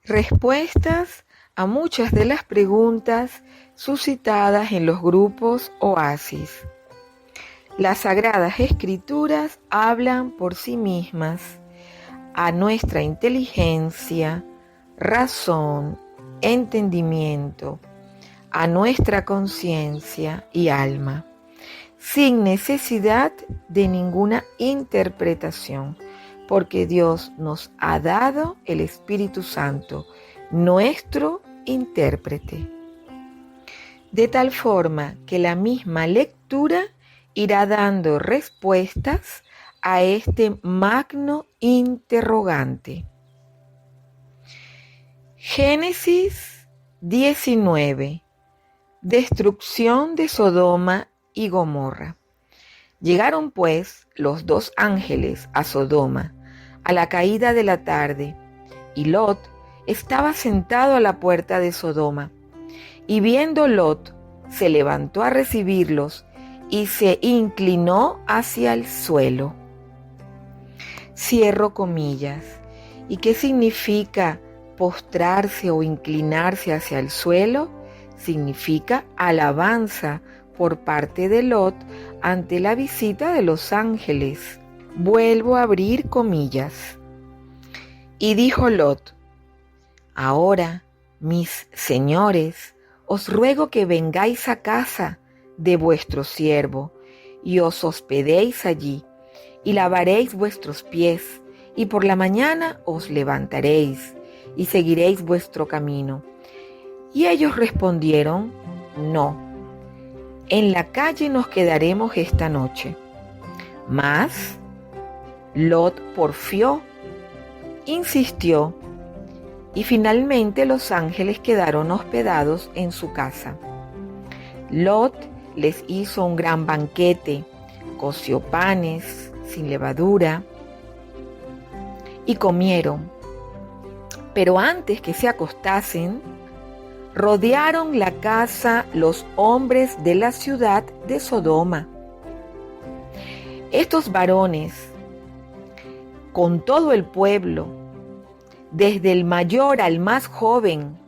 Respuestas a muchas de las preguntas suscitadas en los grupos Oasis. Las Sagradas Escrituras hablan por sí mismas a nuestra inteligencia, razón, entendimiento, a nuestra conciencia y alma, sin necesidad de ninguna interpretación, porque Dios nos ha dado el Espíritu Santo, nuestro intérprete. De tal forma que la misma lectura irá dando respuestas a este magno interrogante. Génesis 19. Destrucción de Sodoma y Gomorra. Llegaron pues los dos ángeles a Sodoma a la caída de la tarde, y Lot estaba sentado a la puerta de Sodoma. Y viendo Lot, se levantó a recibirlos y se inclinó hacia el suelo. Cierro comillas. ¿Y qué significa postrarse o inclinarse hacia el suelo? Significa alabanza por parte de Lot ante la visita de los ángeles. Vuelvo a abrir comillas. Y dijo Lot: ahora, mis señores, os ruego que vengáis a casa de vuestro siervo, y os hospedéis allí, y lavaréis vuestros pies, y por la mañana os levantaréis, y seguiréis vuestro camino. Y ellos respondieron: no, en la calle nos quedaremos esta noche. Mas Lot porfió, insistió, y finalmente los ángeles quedaron hospedados en su casa. Lot les hizo un gran banquete, coció panes sin levadura y comieron. Pero antes que se acostasen, rodearon la casa los hombres de la ciudad de Sodoma. Estos varones, con todo el pueblo, desde el mayor al más joven,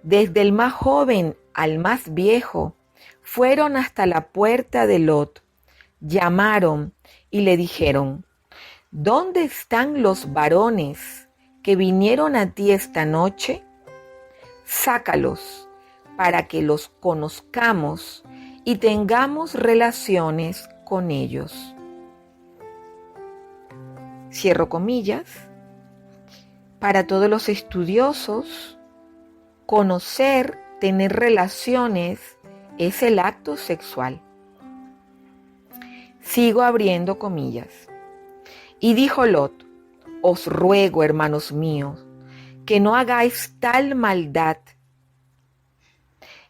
desde el más joven al más viejo, fueron hasta la puerta de Lot, llamaron y le dijeron: ¿dónde están los varones que vinieron a ti esta noche? Sácalos para que los conozcamos y tengamos relaciones con ellos. Cierro comillas. Para todos los estudiosos, conocer, tener relaciones, es el acto sexual. Sigo abriendo comillas. Y dijo Lot: os ruego, hermanos míos, que no hagáis tal maldad.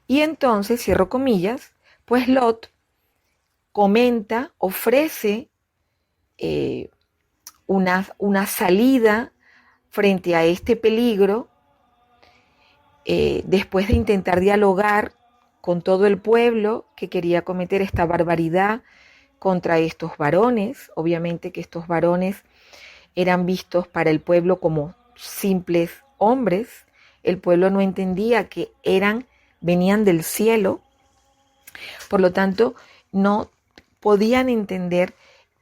Y entonces, cierro comillas, pues Lot comenta, ofrece una salida frente a este peligro, después de intentar dialogar con todo el pueblo que quería cometer esta barbaridad contra estos varones. Obviamente que estos varones eran vistos para el pueblo como simples hombres. El pueblo no entendía que venían del cielo, por lo tanto no podían entender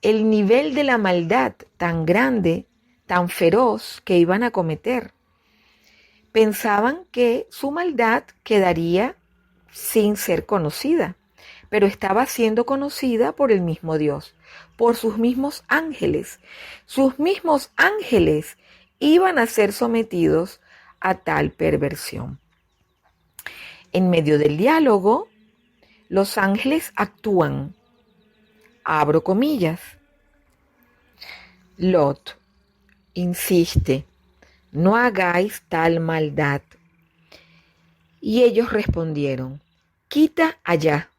el nivel de la maldad tan grande, tan feroz que iban a cometer. Pensaban que su maldad quedaría sin ser conocida, pero estaba siendo conocida por el mismo Dios, por sus mismos ángeles. Sus mismos ángeles iban a ser sometidos a tal perversión. En medio del diálogo, los ángeles actúan. Abro comillas. Lot insiste: no hagáis tal maldad. Y ellos respondieron: quita allá,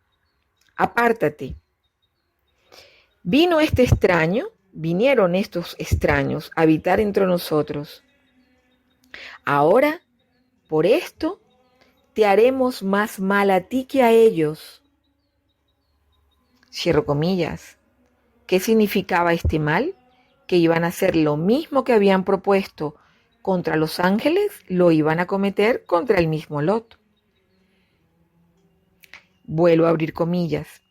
apártate. Vinieron estos extraños a habitar entre nosotros. Ahora, por esto, te haremos más mal a ti que a ellos. Cierro comillas. ¿Qué significaba este mal? Que iban a hacer lo mismo que habían propuesto contra los ángeles, lo iban a cometer contra el mismo Lot. Vuelvo a abrir comillas.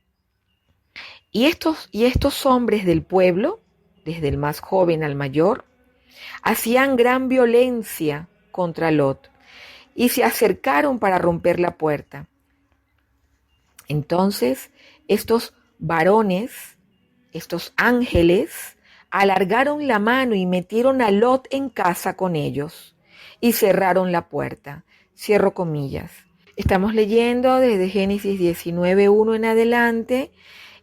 Y estos hombres del pueblo, desde el más joven al mayor, hacían gran violencia contra Lot y se acercaron para romper la puerta. Entonces, estos varones, estos ángeles, alargaron la mano y metieron a Lot en casa con ellos y cerraron la puerta. Cierro comillas. Estamos leyendo desde Génesis 19:1 en adelante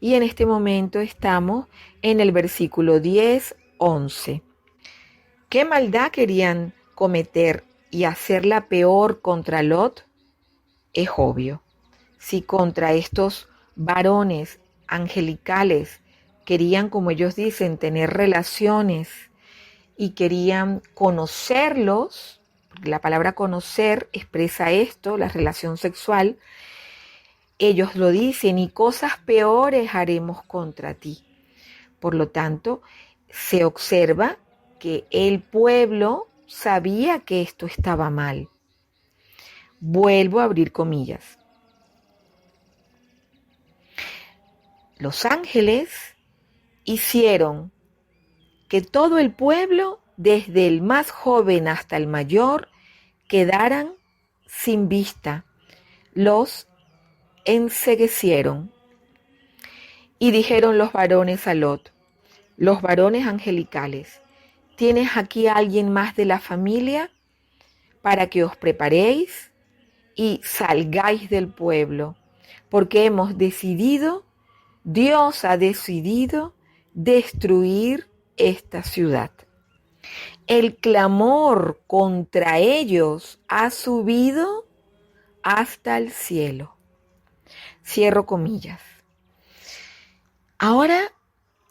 y en este momento estamos en el versículo 10:11. ¿Qué maldad querían cometer y hacerla peor contra Lot? Es obvio. Si contra estos varones angelicales querían, como ellos dicen, tener relaciones y querían conocerlos, porque la palabra conocer expresa esto, la relación sexual, ellos lo dicen, y cosas peores haremos contra ti. Por lo tanto, se observa que el pueblo sabía que esto estaba mal. Vuelvo a abrir comillas. Los ángeles hicieron que todo el pueblo, desde el más joven hasta el mayor, quedaran sin vista. Los enceguecieron. Y dijeron los varones a Lot, los varones angelicales, ¿tienes aquí a alguien más de la familia para que os preparéis y salgáis del pueblo? Porque Dios ha decidido destruir esta ciudad. El clamor contra ellos ha subido hasta el cielo. Cierro comillas. Ahora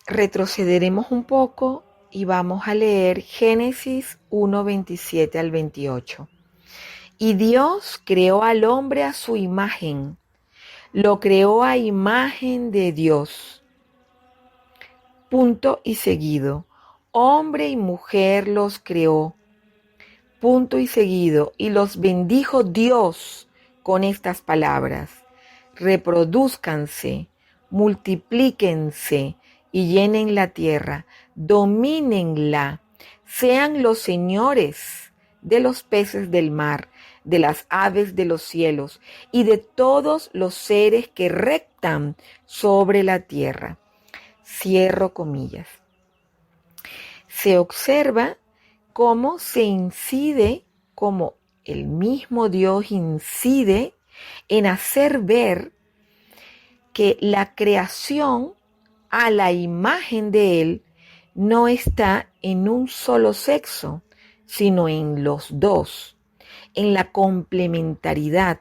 retrocederemos un poco y vamos a leer Génesis 1:27 al 28. Y Dios creó al hombre a su imagen, lo creó a imagen de Dios. Punto y seguido. Hombre y mujer los creó. Punto y seguido. Y los bendijo Dios con estas palabras. Reprodúzcanse, multiplíquense y llenen la tierra, domínenla, sean los señores de los peces del mar, de las aves de los cielos y de todos los seres que rectan sobre la tierra. Cierro comillas. Se observa cómo cómo el mismo Dios incide en hacer ver que la creación a la imagen de Él no está en un solo sexo, sino en los dos, en la complementariedad,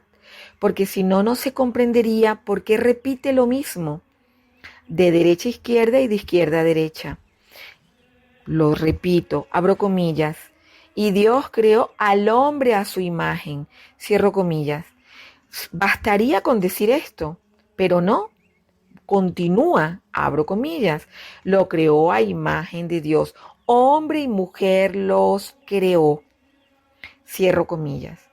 porque si no, no se comprendería por qué repite lo mismo, de derecha a izquierda y de izquierda a derecha. Lo repito, abro comillas, y Dios creó al hombre a su imagen, cierro comillas. Bastaría con decir esto, pero no. Continúa, abro comillas, lo creó a imagen de Dios, hombre y mujer los creó, cierro comillas.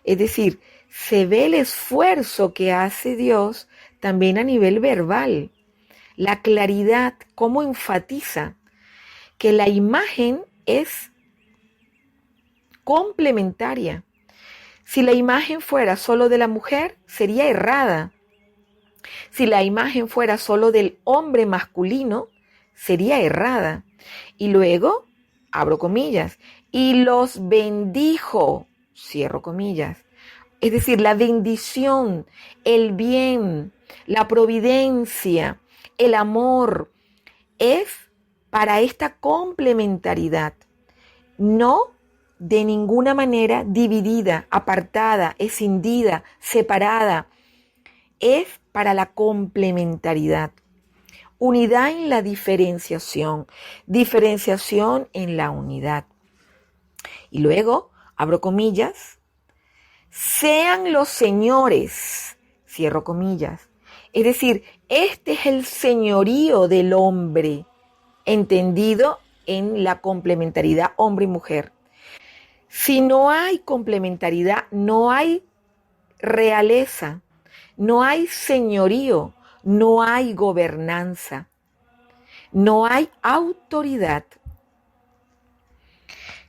Es decir, se ve el esfuerzo que hace Dios también a nivel verbal, la claridad, cómo enfatiza que la imagen es complementaria. Si la imagen fuera solo de la mujer, sería errada. Si la imagen fuera solo del hombre masculino, sería errada. Y luego, abro comillas, y los bendijo, cierro comillas. Es decir, la bendición, el bien, la providencia, el amor, es para esta complementariedad, no de ninguna manera dividida, apartada, escindida, separada. Es para la complementariedad. Unidad en la diferenciación, diferenciación en la unidad. Y luego, abro comillas, sean los señores, cierro comillas. Es decir, este es el señorío del hombre, entendido en la complementariedad hombre y mujer. Si no hay complementariedad, no hay realeza, no hay señorío, no hay gobernanza, no hay autoridad.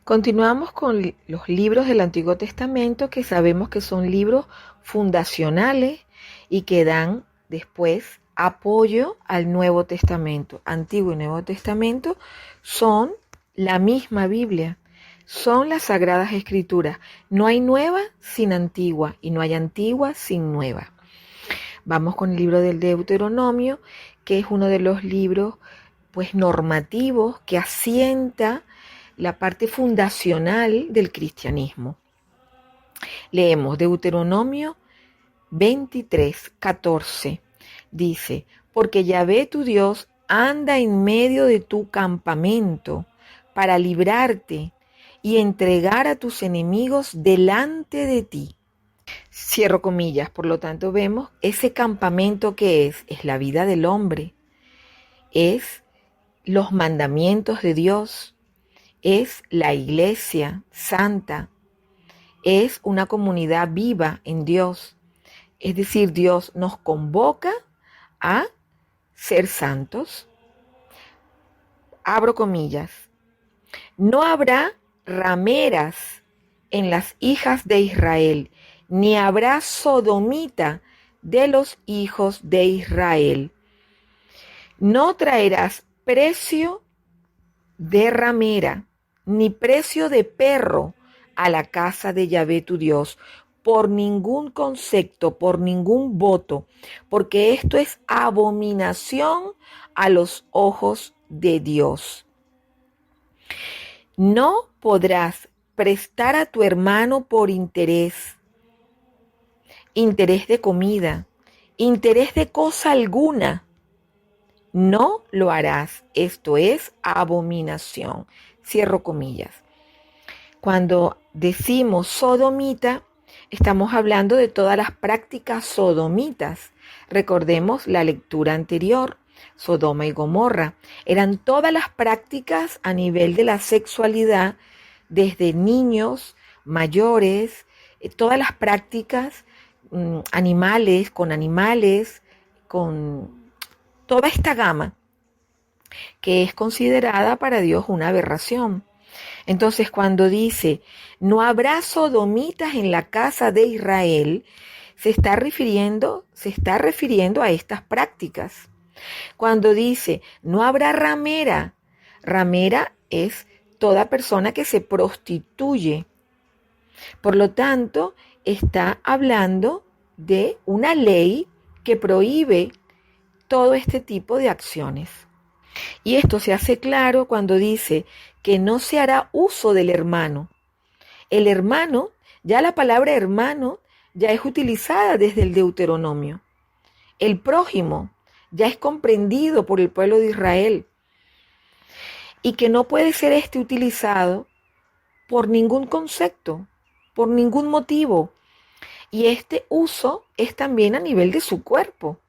Continuamos con los libros del Antiguo Testamento, que sabemos que son libros fundacionales y que dan después apoyo al Nuevo Testamento. Antiguo y Nuevo Testamento son la misma Biblia, son las Sagradas Escrituras. No hay nueva sin antigua y no hay antigua sin nueva. Vamos con el libro del Deuteronomio, que es uno de los libros normativos que asienta la parte fundacional del cristianismo. Leemos Deuteronomio 23:14. Dice: porque Yahvé tu Dios anda en medio de tu campamento para librarte y entregar a tus enemigos delante de ti. Cierro comillas. Por lo tanto, vemos ese campamento que es la vida del hombre, es los mandamientos de Dios, es la iglesia santa, es una comunidad viva en Dios. Es decir, Dios nos convoca a ser santos. Abro comillas. No habrá rameras en las hijas de Israel, ni habrá sodomita de los hijos de Israel. No traerás precio de ramera, ni precio de perro a la casa de Yahvé tu Dios, por ningún concepto, por ningún voto, porque esto es abominación a los ojos de Dios. No podrás prestar a tu hermano por interés de comida, interés de cosa alguna. No lo harás. Esto es abominación. Cierro comillas. Cuando decimos sodomita, estamos hablando de todas las prácticas sodomitas. Recordemos la lectura anterior, Sodoma y Gomorra. Eran todas las prácticas a nivel de la sexualidad, desde niños, mayores, todas las prácticas animales, con toda esta gama que es considerada para Dios una aberración. Entonces, cuando dice, no habrá sodomitas en la casa de Israel, se está refiriendo a estas prácticas. Cuando dice, no habrá ramera, ramera es toda persona que se prostituye. Por lo tanto, está hablando de una ley que prohíbe todo este tipo de acciones. Y esto se hace claro cuando dice que no se hará uso del hermano. El hermano, ya la palabra hermano ya es utilizada desde el Deuteronomio. El prójimo ya es comprendido por el pueblo de Israel. Y que no puede ser utilizado por ningún concepto, por ningún motivo. Y este uso es también a nivel de su cuerpo.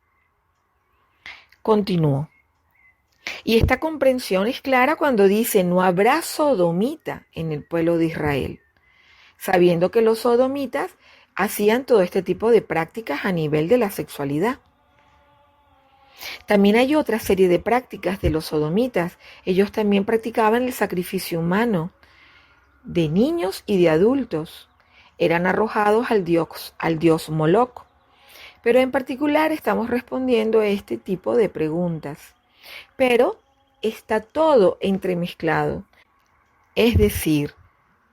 Continúo. Y esta comprensión es clara cuando dice, no habrá sodomita en el pueblo de Israel, sabiendo que los sodomitas hacían todo este tipo de prácticas a nivel de la sexualidad. También hay otra serie de prácticas de los sodomitas. Ellos también practicaban el sacrificio humano de niños y de adultos. Eran arrojados al dios Moloch. Pero en particular estamos respondiendo a este tipo de preguntas. Pero está todo entremezclado. Es decir,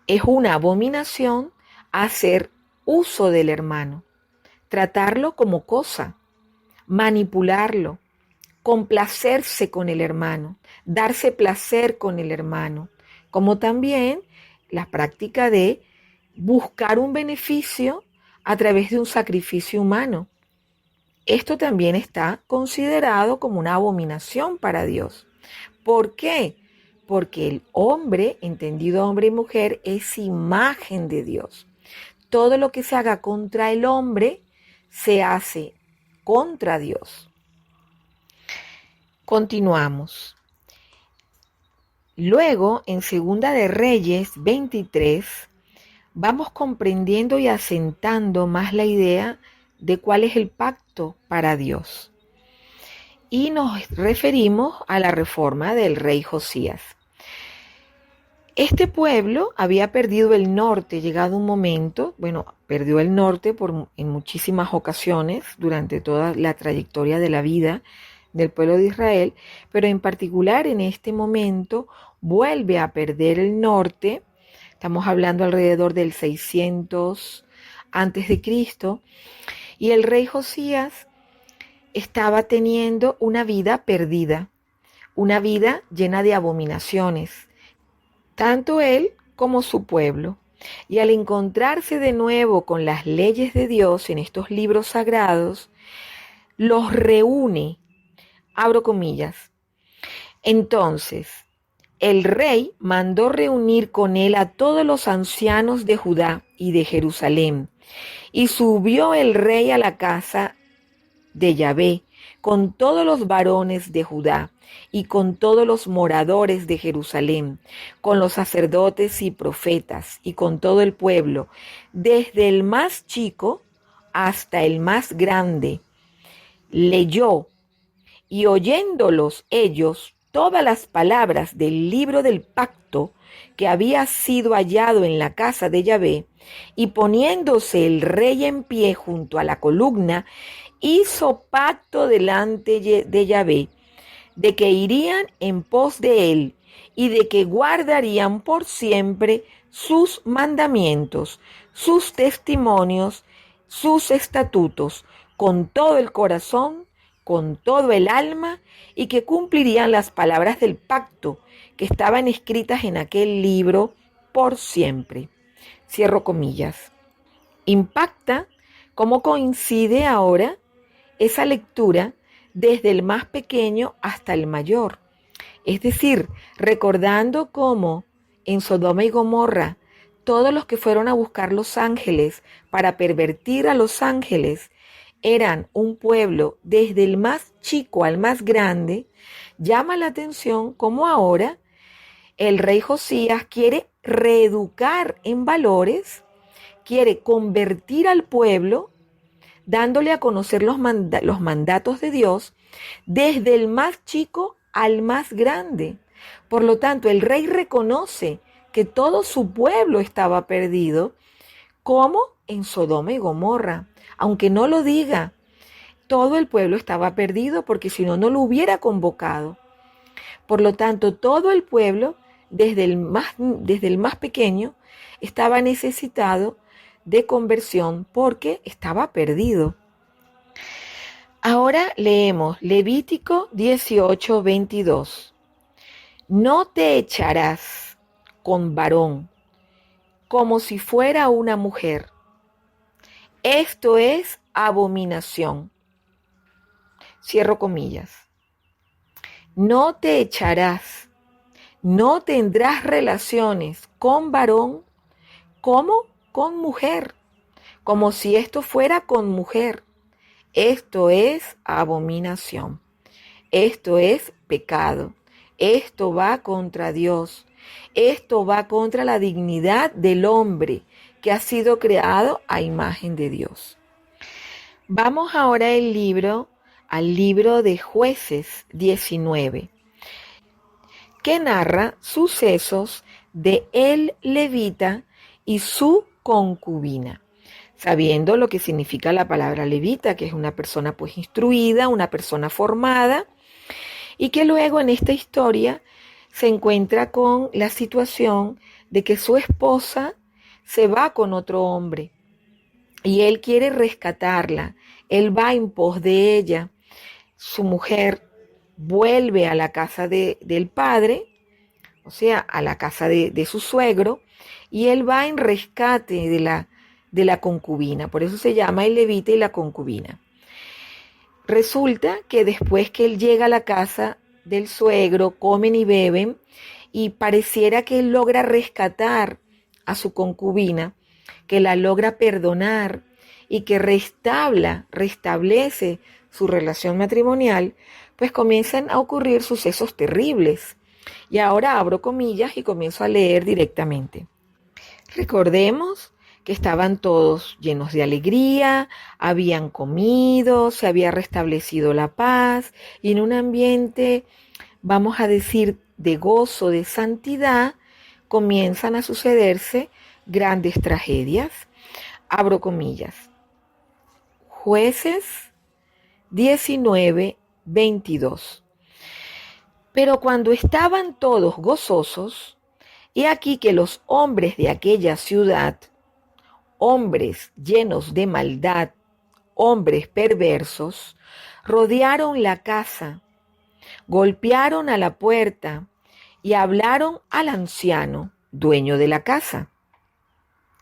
es una abominación hacer uso del hermano, tratarlo como cosa, manipularlo, complacerse con el hermano, darse placer con el hermano, como también la práctica de buscar un beneficio a través de un sacrificio humano. Esto también está considerado como una abominación para Dios. ¿Por qué? Porque el hombre, entendido hombre y mujer, es imagen de Dios. Todo lo que se haga contra el hombre se hace contra Dios. Continuamos. Luego, en Segunda de Reyes 23, vamos comprendiendo y asentando más la idea de cuál es el pacto para Dios. Y nos referimos a la reforma del rey Josías. Este pueblo había perdido el norte, llegado un momento, perdió el norte en muchísimas ocasiones durante toda la trayectoria de la vida del pueblo de Israel, pero en particular en este momento vuelve a perder el norte. Estamos hablando alrededor del 600 antes de Cristo, y el rey Josías estaba teniendo una vida perdida, una vida llena de abominaciones, tanto él como su pueblo. Y al encontrarse de nuevo con las leyes de Dios en estos libros sagrados, los reúne, abro comillas. Entonces, el rey mandó reunir con él a todos los ancianos de Judá y de Jerusalén, y subió el rey a la casa de Yahvé, con todos los varones de Judá y con todos los moradores de Jerusalén, con los sacerdotes y profetas y con todo el pueblo, desde el más chico hasta el más grande. Leyó, y oyéndolos ellos todas las palabras del libro del pacto que había sido hallado en la casa de Yahvé, y poniéndose el rey en pie junto a la columna, hizo pacto delante de Yahvé, de que irían en pos de él y de que guardarían por siempre sus mandamientos, sus testimonios, sus estatutos, con todo el corazón, con todo el alma, y que cumplirían las palabras del pacto que estaban escritas en aquel libro por siempre. Cierro comillas. Impacta cómo coincide ahora esa lectura desde el más pequeño hasta el mayor. Es decir, recordando cómo en Sodoma y Gomorra todos los que fueron a buscar los ángeles para pervertir a los ángeles eran un pueblo desde el más chico al más grande. Llama la atención cómo ahora el rey Josías quiere reeducar en valores, quiere convertir al pueblo, dándole a conocer los mandatos de Dios desde el más chico al más grande. Por lo tanto, el rey reconoce que todo su pueblo estaba perdido, como en Sodoma y Gomorra. Aunque no lo diga, todo el pueblo estaba perdido, porque si no, no lo hubiera convocado. Por lo tanto, todo el pueblo, desde el más pequeño, estaba necesitado de conversión porque estaba perdido. Ahora leemos Levítico 18:22. No te echarás con varón como si fuera una mujer. Esto es abominación. Cierro comillas. No te echarás, no tendrás relaciones con varón como con mujer, como si esto fuera con mujer. Esto es abominación. Esto es pecado. Esto va contra Dios. Esto va contra la dignidad del hombre que ha sido creado a imagen de Dios. Vamos ahora al libro de Jueces 19, que narra sucesos de el levita y su concubina. Sabiendo lo que significa la palabra levita, que es una persona pues instruida, una persona formada, y que luego en esta historia se encuentra con la situación de que su esposa se va con otro hombre y él quiere rescatarla. Él va en pos de ella. Su mujer vuelve a la casa del padre, o sea, a la casa de su suegro, y él va en rescate de la concubina. Por eso se llama el levita y la concubina. Resulta que después que él llega a la casa del suegro, comen y beben, y pareciera que él logra rescatar a su concubina, que la logra perdonar y que restablece su relación matrimonial, pues comienzan a ocurrir sucesos terribles. Y ahora abro comillas y comienzo a leer directamente. Recordemos que estaban todos llenos de alegría, habían comido, se había restablecido la paz y en un ambiente, vamos a decir, de gozo, de santidad, comienzan a sucederse grandes tragedias. Abro comillas. Jueces 19:22. Pero cuando estaban todos gozosos, he aquí que los hombres de aquella ciudad, hombres llenos de maldad, hombres perversos, rodearon la casa, golpearon a la puerta y hablaron al anciano, dueño de la casa.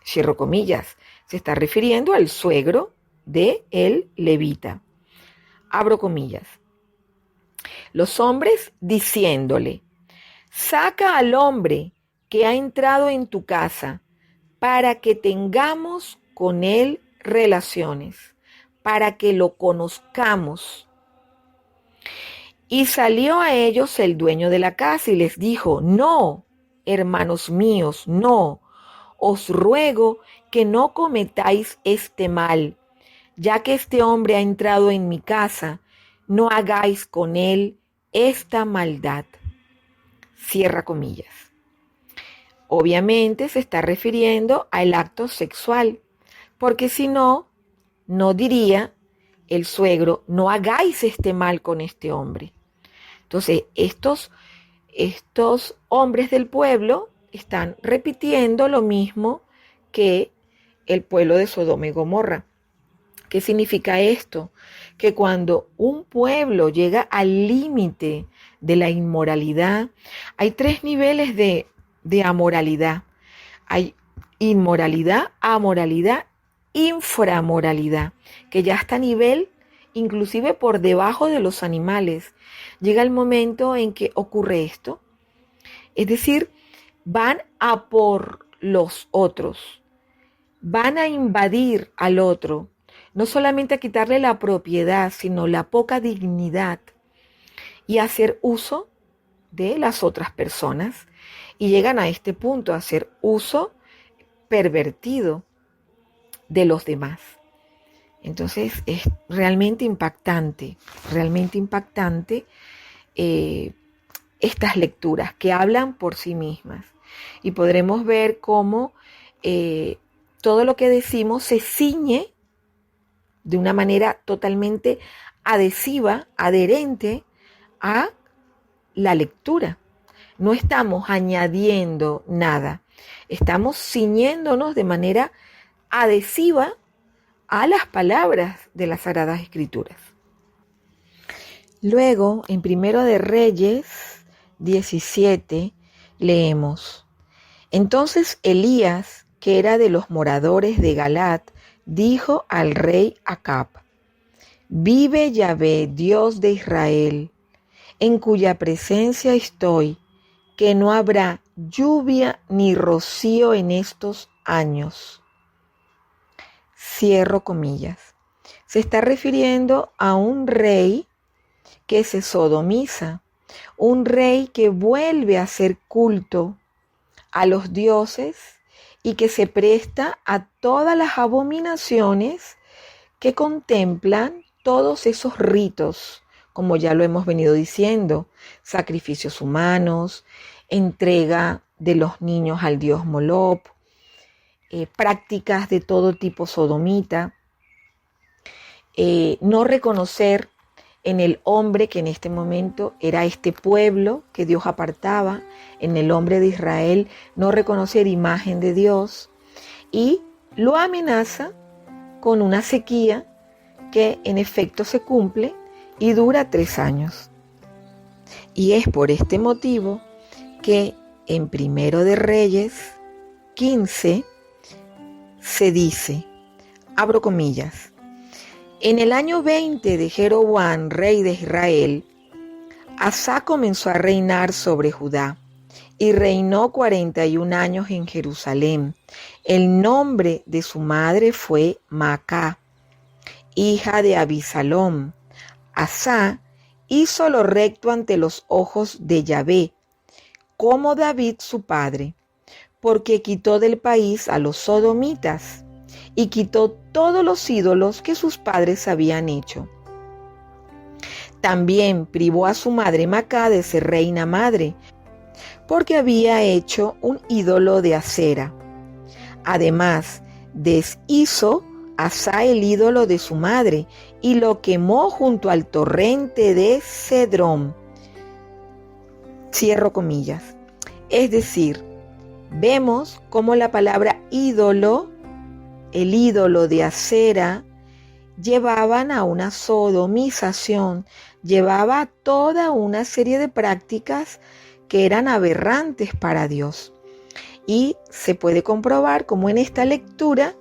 Cierro comillas, se está refiriendo al suegro de el levita. Abro comillas. Los hombres diciéndole, saca al hombre que ha entrado en tu casa para que tengamos con él relaciones, para que lo conozcamos. Y salió a ellos el dueño de la casa y les dijo, no, hermanos míos, no, os ruego que no cometáis este mal, ya que este hombre ha entrado en mi casa, no hagáis con él esta maldad. Cierra comillas. Obviamente se está refiriendo al acto sexual, porque si no, no diría el suegro, no hagáis este mal con este hombre. Entonces, estos hombres del pueblo están repitiendo lo mismo que el pueblo de Sodoma y Gomorra. ¿Qué significa esto? Que cuando un pueblo llega al límite de la inmoralidad, hay tres niveles de amoralidad. Hay inmoralidad, amoralidad, inframoralidad, que ya está a nivel inclusive por debajo de los animales. Llega el momento en que ocurre esto. Es decir, van a por los otros, van a invadir al otro, no solamente a quitarle la propiedad, sino la poca dignidad y hacer uso de las otras personas. Y llegan a este punto, a hacer uso pervertido de los demás. Entonces es realmente impactante estas lecturas que hablan por sí mismas. Y podremos ver cómo todo lo que decimos se ciñe de una manera totalmente adhesiva, adherente a la lectura. No estamos añadiendo nada, estamos ciñéndonos de manera adhesiva a las palabras de las Sagradas Escrituras. Luego, en Primero de Reyes 17, leemos: Entonces Elías, que era de los moradores de Galat, dijo al rey Acab: Vive Yahvé, Dios de Israel, en cuya presencia estoy, que no habrá lluvia ni rocío en estos años. Cierro comillas. Se está refiriendo a un rey que se sodomiza, un rey que vuelve a hacer culto a los dioses y que se presta a todas las abominaciones que contemplan todos esos ritos, como ya lo hemos venido diciendo, sacrificios humanos, entrega de los niños al dios Moloch, prácticas de todo tipo sodomita, no reconocer en el hombre que en este momento era este pueblo que Dios apartaba, en el hombre de Israel, no reconocer imagen de Dios, y lo amenaza con una sequía que en efecto se cumple y dura 3 años. Y es por este motivo que en Primero de Reyes 15 se dice, abro comillas, en el año 20 de Jeroboam, rey de Israel, Asa comenzó a reinar sobre Judá y reinó 41 años en Jerusalén. El nombre de su madre fue Maacá, hija de Abisalom. Asa hizo lo recto ante los ojos de Yahvé, como David su padre, porque quitó del país a los sodomitas y quitó todos los ídolos que sus padres habían hecho. También privó a su madre Macá de ser reina madre, porque había hecho un ídolo de acera. Además, deshizo Asa el ídolo de su madre y lo quemó junto al torrente de Cedrón. Cierro comillas. Es decir, vemos cómo la palabra ídolo, el ídolo de acera, llevaban a una sodomización, llevaba a toda una serie de prácticas que eran aberrantes para Dios. Y se puede comprobar cómo en esta lectura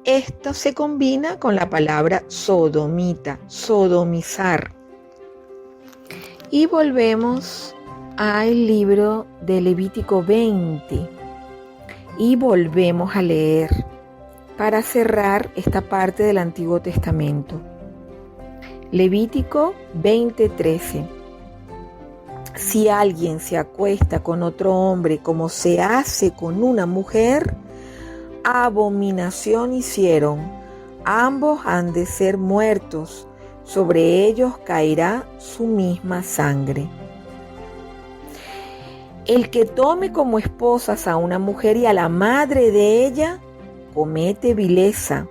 esto se combina con la palabra sodomita, sodomizar. Y volvemos al libro de Levítico 20 y volvemos a leer para cerrar esta parte del Antiguo Testamento. Levítico 20:13. Si alguien se acuesta con otro hombre como se hace con una mujer, abominación hicieron. Ambos han de ser muertos. Sobre ellos caerá su misma sangre. El que tome como esposas a una mujer y a la madre de ella, comete vileza.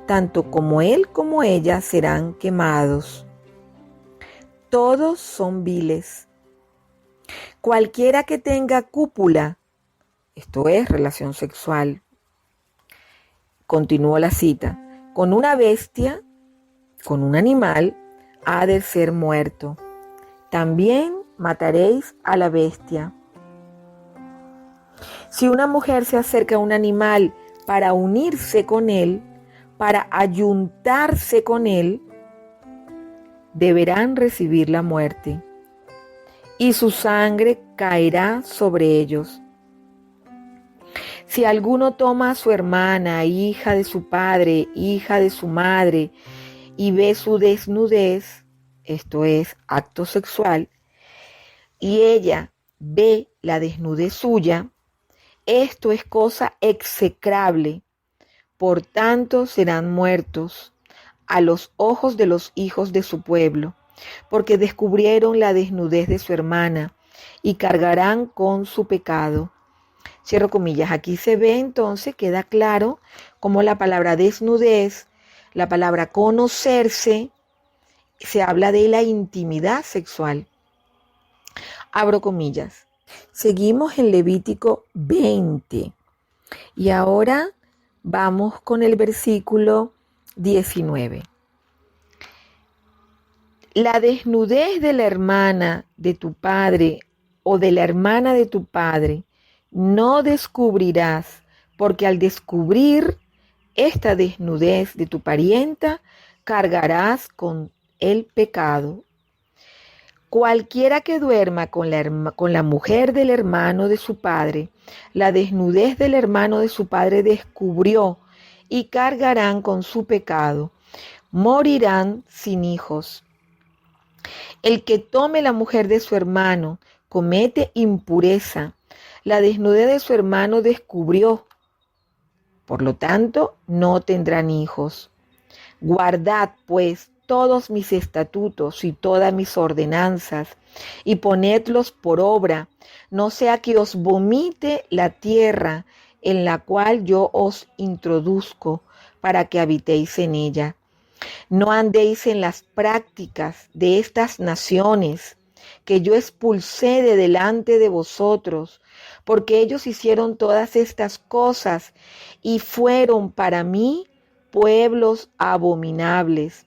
Tanto como él como ella serán quemados. Todos son viles. Cualquiera que tenga cópula, esto es relación sexual, continúo la cita, con una bestia, con un animal, ha de ser muerto. También mataréis a la bestia. Si una mujer se acerca a un animal para unirse con él, para ayuntarse con él, deberán recibir la muerte, y su sangre caerá sobre ellos. Si alguno toma a su hermana, hija de su padre, hija de su madre, y ve su desnudez, esto es, acto sexual, y ella ve la desnudez suya, esto es cosa execrable. Por tanto serán muertos a los ojos de los hijos de su pueblo, porque descubrieron la desnudez de su hermana y cargarán con su pecado. Cierro comillas. Aquí se ve entonces, queda claro cómo la palabra desnudez, la palabra conocerse, se habla de la intimidad sexual. Abro comillas. Seguimos en Levítico 20 y ahora vamos con el versículo 19. La desnudez de la hermana de tu padre o de la hermana de tu padre no descubrirás, porque al descubrir esta desnudez de tu parienta, cargarás con el pecado. Cualquiera que duerma con la mujer del hermano de su padre, la desnudez del hermano de su padre descubrió, y cargarán con su pecado. Morirán sin hijos. El que tome la mujer de su hermano comete impureza. La desnudez de su hermano descubrió. Por lo tanto, no tendrán hijos. Guardad, pues, todos mis estatutos y todas mis ordenanzas, y ponedlos por obra, no sea que os vomite la tierra en la cual yo os introduzco, para que habitéis en ella. No andéis en las prácticas de estas naciones que yo expulsé de delante de vosotros, porque ellos hicieron todas estas cosas y fueron para mí pueblos abominables.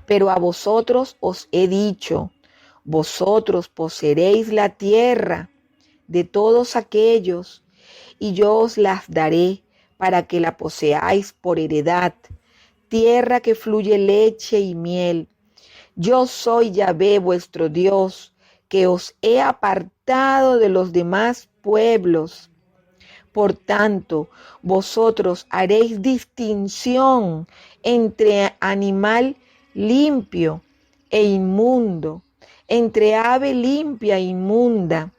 Pero a vosotros os he dicho, vosotros poseeréis la tierra de todos aquellos, y yo os las daré para que la poseáis por heredad, tierra que fluye leche y miel. Yo soy Yahvé vuestro Dios, que os he apartado de los demás pueblos. Por tanto, vosotros haréis distinción entre animal limpio e inmundo, entre ave limpia e inmunda.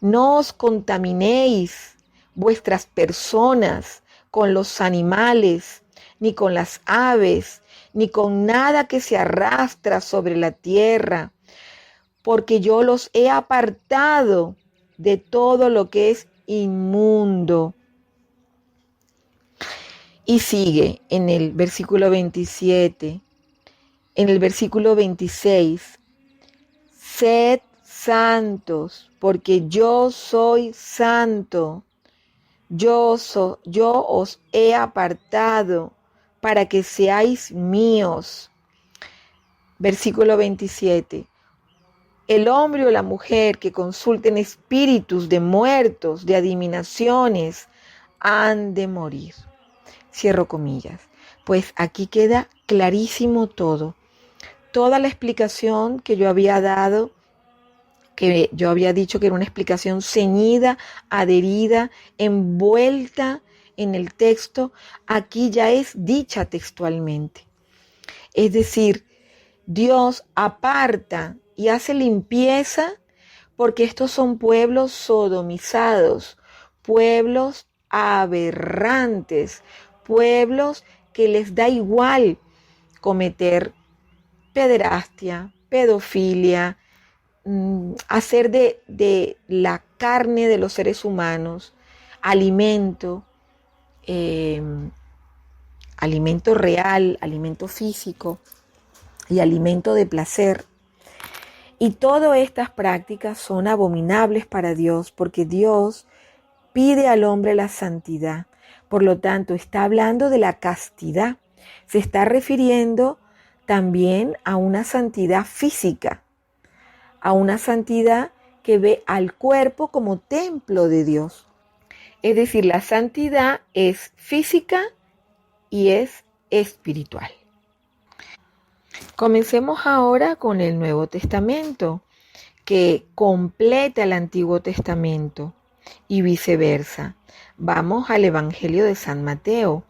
No os contaminéis, vuestras personas con los animales, ni con las aves, ni con nada que se arrastra sobre la tierra, porque yo los he apartado de todo lo que es inmundo. Y sigue en el versículo 27, en el versículo 26, sed santos, porque yo soy santo. Yo os he apartado para que seáis míos. Versículo 27. El hombre o la mujer que consulten espíritus de muertos, de adivinaciones, han de morir. Cierro comillas. Pues aquí queda clarísimo todo. Toda la explicación que yo había dado, que yo había dicho que era una explicación ceñida, adherida, envuelta en el texto, aquí ya es dicha textualmente. Es decir, Dios aparta y hace limpieza porque estos son pueblos sodomizados, pueblos aberrantes, pueblos que les da igual cometer pederastia, pedofilia, hacer de la carne de los seres humanos alimento, alimento real, alimento físico y alimento de placer. Y todas estas prácticas son abominables para Dios porque Dios pide al hombre la santidad. Por lo tanto, está hablando de la castidad. Se está refiriendo también a una santidad física, a una santidad que ve al cuerpo como templo de Dios. Es decir, la santidad es física y es espiritual. Comencemos ahora con el Nuevo Testamento, que completa el Antiguo Testamento y viceversa. Vamos al Evangelio de San Mateo,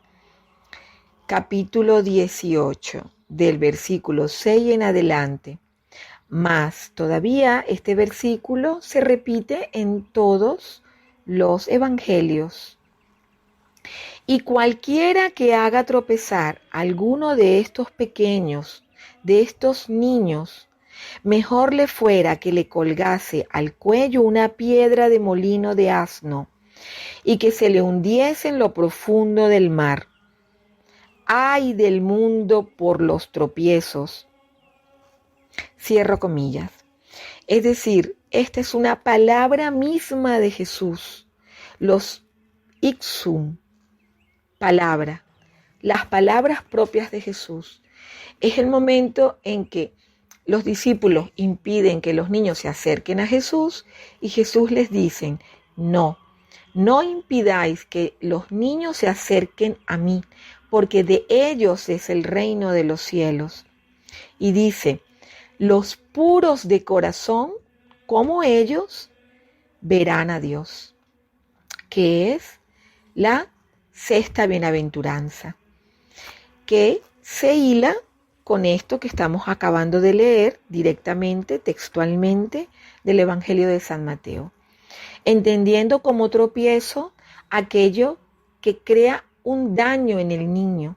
capítulo 18, del versículo 6 en adelante. Más todavía este versículo se repite en todos los evangelios. Y cualquiera que haga tropezar a alguno de estos pequeños, de estos niños, mejor le fuera que le colgase al cuello una piedra de molino de asno y que se le hundiese en lo profundo del mar. ¡Ay del mundo por los tropiezos! Cierro comillas. Es decir, esta es una palabra misma de Jesús. Los ixum, palabra, las palabras propias de Jesús. Es el momento en que los discípulos impiden que los niños se acerquen a Jesús y Jesús les dice, no impidáis que los niños se acerquen a mí, porque de ellos es el reino de los cielos. Y dice, los puros de corazón, como ellos, verán a Dios, que es la sexta bienaventuranza, que se hila con esto que estamos acabando de leer directamente, textualmente, del Evangelio de San Mateo, entendiendo como tropiezo aquello que crea un daño en el niño.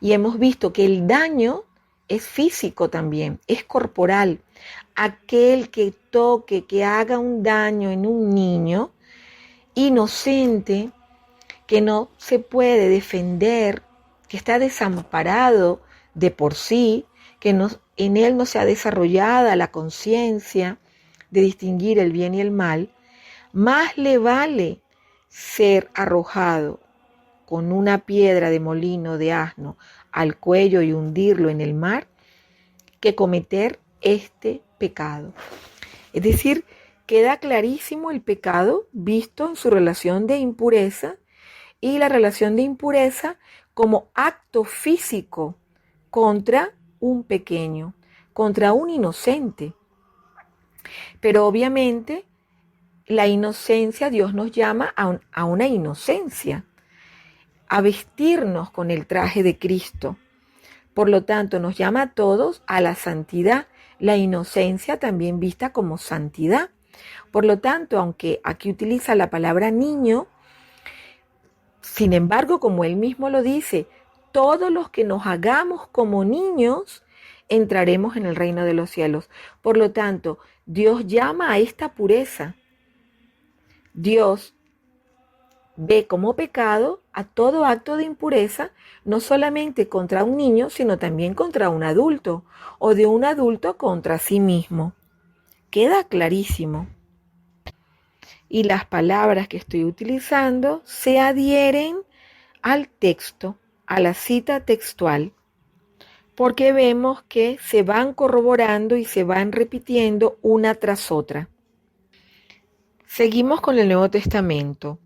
Y hemos visto que el daño es físico también, es corporal. Aquel que toque, que haga un daño en un niño inocente, que no se puede defender, que está desamparado de por sí, que en él no se ha desarrollada la conciencia de distinguir el bien y el mal, más le vale ser arrojado con una piedra de molino de asno al cuello y hundirlo en el mar que cometer este pecado. Es decir, queda clarísimo el pecado visto en su relación de impureza y la relación de impureza como acto físico contra un pequeño, contra un inocente. Pero obviamente la inocencia, Dios nos llama a una inocencia, a vestirnos con el traje de Cristo. Por lo tanto, nos llama a todos a la santidad, la inocencia también vista como santidad. Por lo tanto, aunque aquí utiliza la palabra niño, Sin embargo, como él mismo lo dice, todos los que nos hagamos como niños entraremos en el reino de los cielos. Por lo tanto, Dios llama a esta pureza. Dios ve como pecado a todo acto de impureza, no solamente contra un niño, sino también contra un adulto, o de un adulto contra sí mismo. Queda clarísimo. Y las palabras que estoy utilizando se adhieren al texto, a la cita textual, porque vemos que se van corroborando y se van repitiendo una tras otra. Seguimos con el Nuevo Testamento.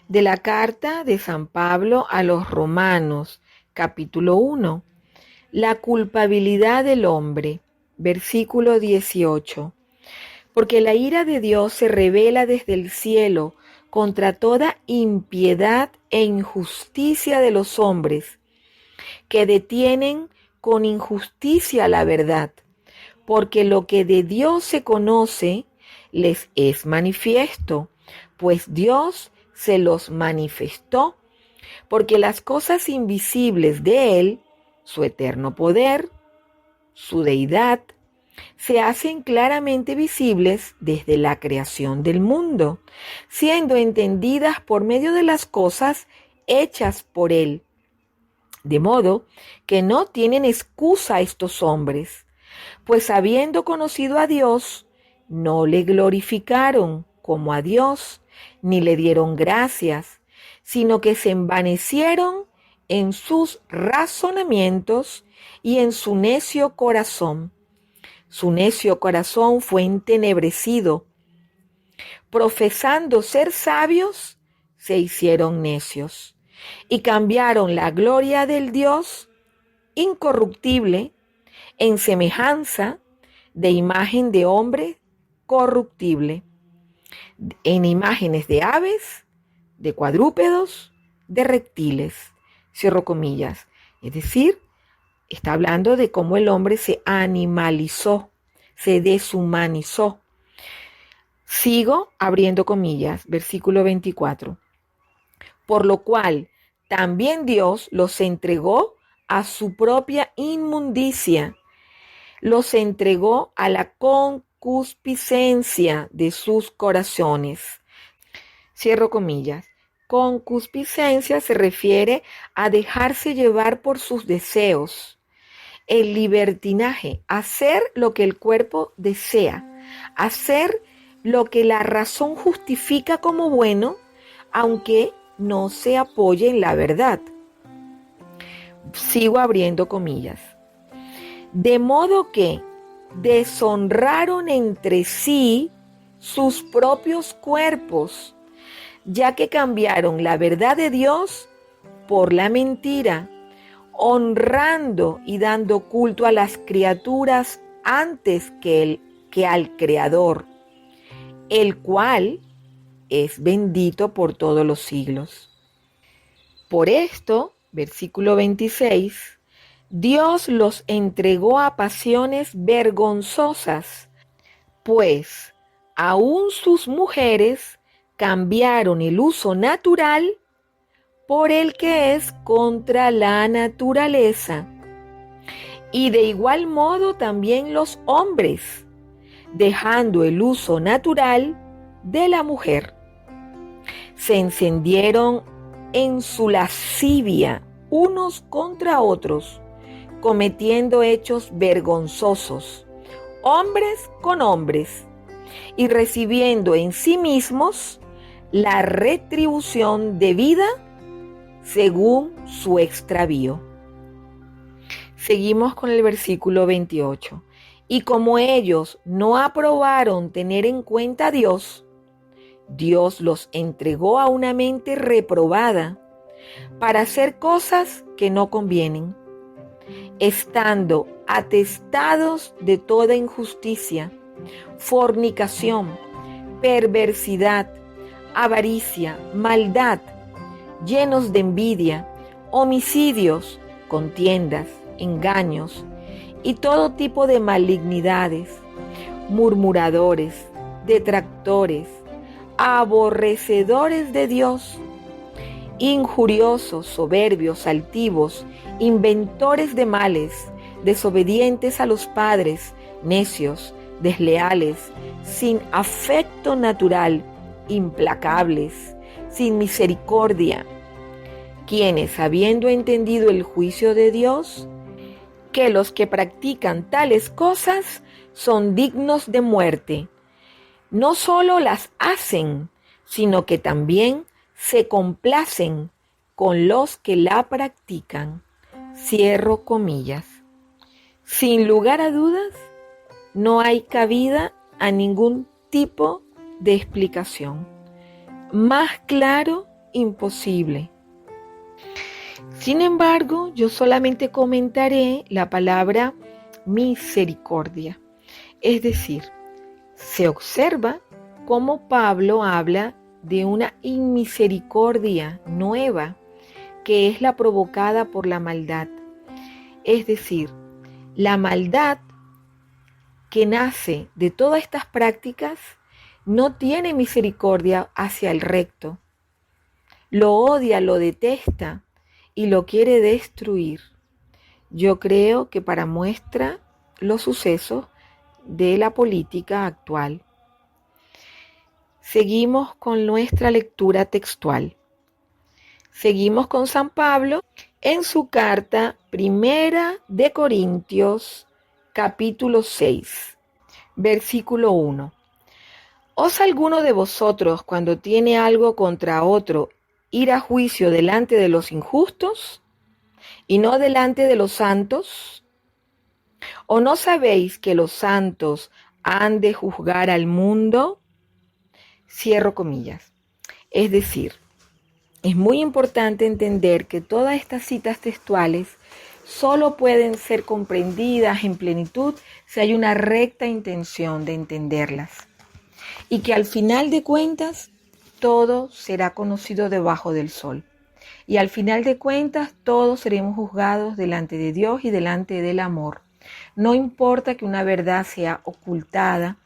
De la carta de San Pablo a los Romanos, capítulo 1, la culpabilidad del hombre, versículo 18. Porque la ira de Dios se revela desde el cielo contra toda impiedad e injusticia de los hombres, que detienen con injusticia la verdad, porque lo que de Dios se conoce les es manifiesto, pues Dios se los manifestó, porque las cosas invisibles de Él, su eterno poder, su deidad, se hacen claramente visibles desde la creación del mundo, siendo entendidas por medio de las cosas hechas por Él. De modo que no tienen excusa estos hombres, pues habiendo conocido a Dios, no le glorificaron como a Dios, ni le dieron gracias, sino que se envanecieron en sus razonamientos y en su necio corazón. Su necio corazón fue entenebrecido. Profesando ser sabios, se hicieron necios y cambiaron la gloria del Dios incorruptible en semejanza de imagen de hombre corruptible, en imágenes de aves, de cuadrúpedos, de reptiles, cierro comillas. Es decir, está hablando de cómo el hombre se animalizó, se deshumanizó. Sigo abriendo comillas, versículo 24. Por lo cual también Dios los entregó a su propia inmundicia, los entregó a la concupiscencia de sus corazones. Cierro comillas. Concupiscencia se refiere a dejarse llevar por sus deseos, el libertinaje, hacer lo que el cuerpo desea, hacer lo que la razón justifica como bueno, aunque no se apoye en la verdad. Sigo abriendo comillas. De modo que deshonraron entre sí sus propios cuerpos, ya que cambiaron la verdad de Dios por la mentira, honrando y dando culto a las criaturas antes que al Creador, el cual es bendito por todos los siglos. Por esto, versículo 26, Dios los entregó a pasiones vergonzosas, pues aún sus mujeres cambiaron el uso natural por el que es contra la naturaleza. Y de igual modo también los hombres, dejando el uso natural de la mujer, se encendieron en su lascivia unos contra otros, cometiendo hechos vergonzosos, hombres con hombres, y recibiendo en sí mismos la retribución debida según su extravío. Seguimos con el versículo 28. Y como ellos no aprobaron tener en cuenta a Dios, Dios los entregó a una mente reprobada para hacer cosas que no convienen, estando atestados de toda injusticia, fornicación, perversidad, avaricia, maldad, llenos de envidia, homicidios, contiendas, engaños y todo tipo de malignidades, murmuradores, detractores, aborrecedores de Dios, injuriosos, soberbios, altivos, inventores de males, desobedientes a los padres, necios, desleales, sin afecto natural, implacables, sin misericordia, quienes, habiendo entendido el juicio de Dios, que los que practican tales cosas son dignos de muerte, no solo las hacen, sino que también se complacen con los que la practican. Cierro comillas. Sin lugar a dudas, no hay cabida a ningún tipo de explicación. Más claro, imposible. Sin embargo, yo solamente comentaré la palabra misericordia. Es decir, se observa cómo Pablo habla de una inmisericordia nueva, que es la provocada por la maldad. Es decir, la maldad que nace de todas estas prácticas no tiene misericordia hacia el recto. Lo odia, lo detesta y lo quiere destruir. Yo creo que para muestra los sucesos de la política actual. Seguimos con nuestra lectura textual. Seguimos con San Pablo en su carta Primera de Corintios, capítulo 6, versículo 1. ¿Os alguno de vosotros, cuando tiene algo contra otro, ir a juicio delante de los injustos y no delante de los santos? ¿O no sabéis que los santos han de juzgar al mundo? Cierro comillas. Es decir, es muy importante entender que todas estas citas textuales solo pueden ser comprendidas en plenitud si hay una recta intención de entenderlas. Y que al final de cuentas, todo será conocido debajo del sol. Y al final de cuentas, todos seremos juzgados delante de Dios y delante del amor. No importa que una verdad sea ocultada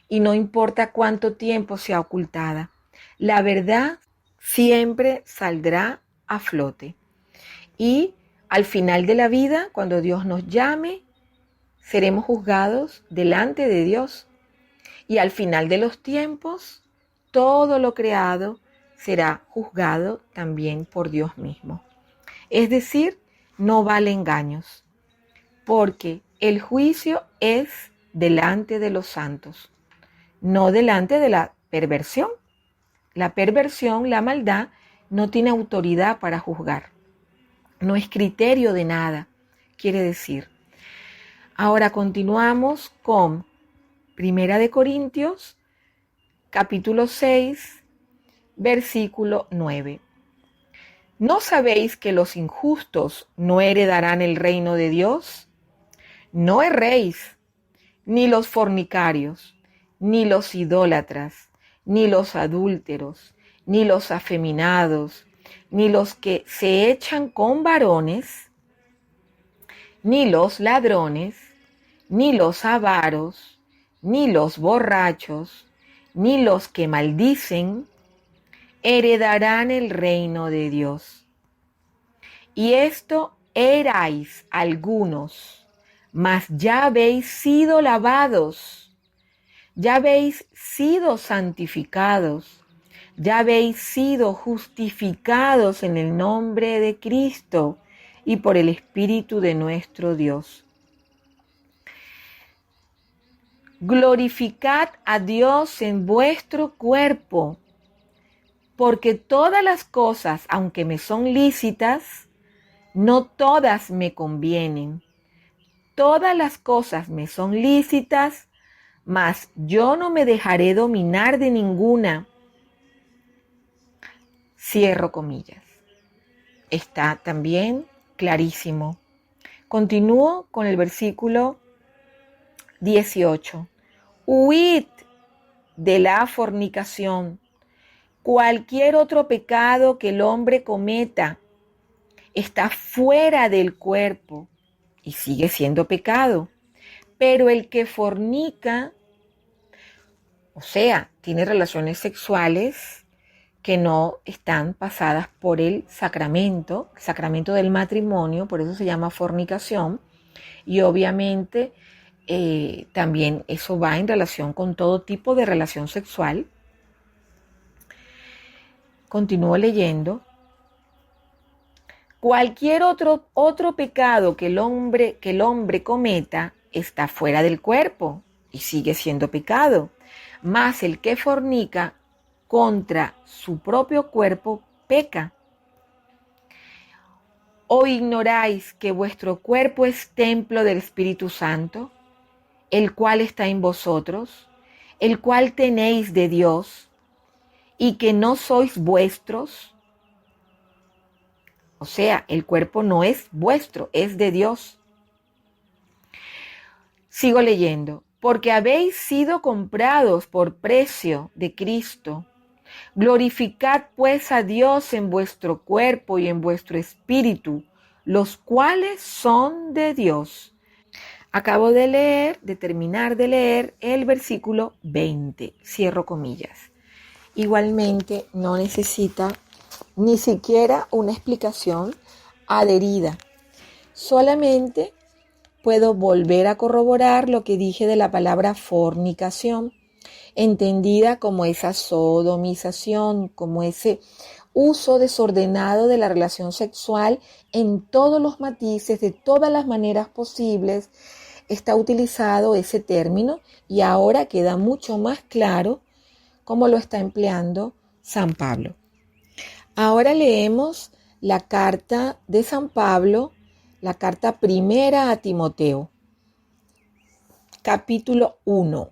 y no importa cuánto tiempo sea ocultada. La verdad siempre saldrá a flote. Y al final de la vida, cuando Dios nos llame, seremos juzgados delante de Dios. Y al final de los tiempos, todo lo creado será juzgado también por Dios mismo. Es decir, no vale engaños, porque el juicio es delante de los santos, no delante de la perversión. La perversión, la maldad, no tiene autoridad para juzgar. No es criterio de nada, quiere decir. Ahora continuamos con Primera de Corintios, capítulo 6, versículo 9. ¿No sabéis que los injustos no heredarán el reino de Dios? No erréis, ni los fornicarios, ni los idólatras, ni los adúlteros, ni los afeminados, ni los que se echan con varones, ni los ladrones, ni los avaros, ni los borrachos, ni los que maldicen, heredarán el reino de Dios. Y esto erais algunos, mas ya habéis sido lavados, ya habéis sido santificados, ya habéis sido justificados en el nombre de Cristo y por el Espíritu de nuestro Dios. Glorificad a Dios en vuestro cuerpo, porque todas las cosas, aunque me son lícitas, no todas me convienen. Todas las cosas me son lícitas, mas yo no me dejaré dominar de ninguna. Cierro comillas. Está también clarísimo. Continúo con el versículo 18. Huid de la fornicación. Cualquier otro pecado que el hombre cometa está fuera del cuerpo y sigue siendo pecado. Pero el que fornica, o sea, tiene relaciones sexuales que no están pasadas por el sacramento del matrimonio, por eso se llama fornicación, y obviamente también eso va en relación con todo tipo de relación sexual. Continúo leyendo. Cualquier otro pecado que el hombre cometa está fuera del cuerpo y sigue siendo pecado. Mas el que fornica contra su propio cuerpo peca. ¿O ignoráis que vuestro cuerpo es templo del Espíritu Santo, el cual está en vosotros, el cual tenéis de Dios, y que no sois vuestros? O sea, el cuerpo no es vuestro, es de Dios. Sigo leyendo. Porque habéis sido comprados por precio de Cristo. Glorificad pues a Dios en vuestro cuerpo y en vuestro espíritu, los cuales son de Dios. Acabo de terminar de leer el versículo 20. Cierro comillas. Igualmente no necesita ni siquiera una explicación adherida. Solamente puedo volver a corroborar lo que dije de la palabra fornicación, entendida como esa sodomización, como ese uso desordenado de la relación sexual en todos los matices, de todas las maneras posibles. Está utilizado ese término y ahora queda mucho más claro cómo lo está empleando San Pablo. Ahora leemos la carta de San Pablo, la carta primera a Timoteo, capítulo 1.